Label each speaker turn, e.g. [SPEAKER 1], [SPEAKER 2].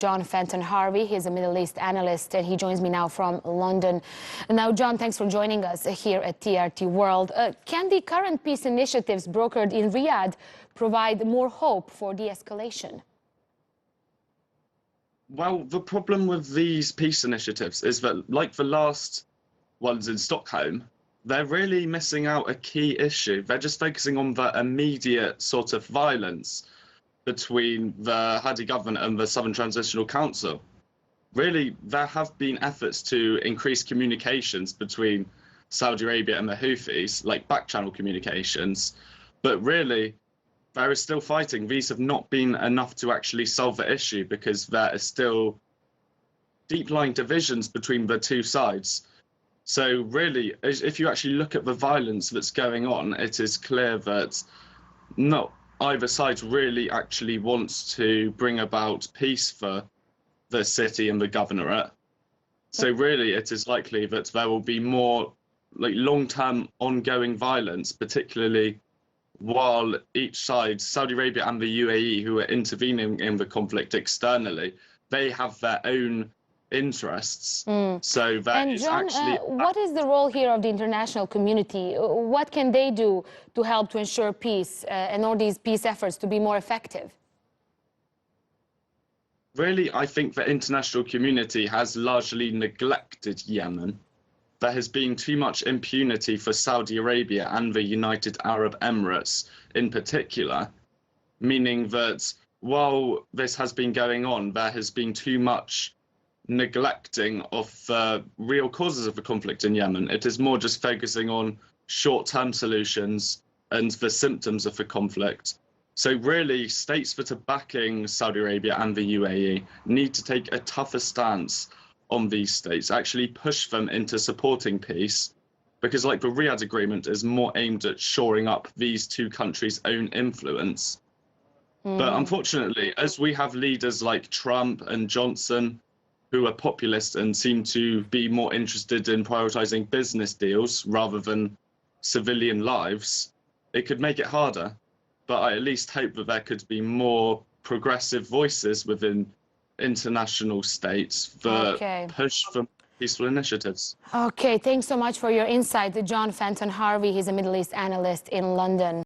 [SPEAKER 1] Jon Fenton-Harvey. He's a Middle East analyst, and he joins me now from London. Now, Jon, thanks for joining us here at TRT World. Can the current peace initiatives brokered in Riyadh provide more hope for de-escalation?
[SPEAKER 2] Well, the problem with these peace initiatives is that, like the last ones in Stockholm, they're really missing out a key issue. They're just focusing on the immediate sort of violence between the Hadi government and the Southern Transitional Council. Really, there have been efforts to increase communications between Saudi Arabia and the Houthis, like back-channel communications, but really, there is still fighting. These have not been enough to actually solve the issue because there are still deep-lying divisions between the two sides. So really, if you actually look at the violence that's going on, it is clear that not either side really actually wants to bring about peace for the city and the governorate. So really, it is likely that there will be more like long-term ongoing violence, particularly while each side, Saudi Arabia and the UAE, who are intervening in the conflict externally, they have their own interests. So that
[SPEAKER 1] and
[SPEAKER 2] is
[SPEAKER 1] Jon,
[SPEAKER 2] actually
[SPEAKER 1] what is the role here of the international community? What can they do to help to ensure peace and all these peace efforts to be more effective?
[SPEAKER 2] Really, I think the international community has largely neglected Yemen. There has been too much impunity for Saudi Arabia and the United Arab Emirates in particular, meaning that while this has been going on, there has been too much neglecting of the real causes of the conflict in Yemen. It is more just focusing on short-term solutions and the symptoms of the conflict. So really, states that are backing Saudi Arabia and the UAE need to take a tougher stance on these states, actually push them into supporting peace, because like the Riyadh agreement is more aimed at shoring up these two countries' own influence. But unfortunately, as we have leaders like Trump and Johnson, who are populist and seem to be more interested in prioritizing business deals rather than civilian lives, it could make it harder. But I at least hope that there could be more progressive voices within international states that push for peaceful initiatives.
[SPEAKER 1] Okay, thanks so much for your insight. Jon Fenton-Harvey, he's a Middle East analyst in London.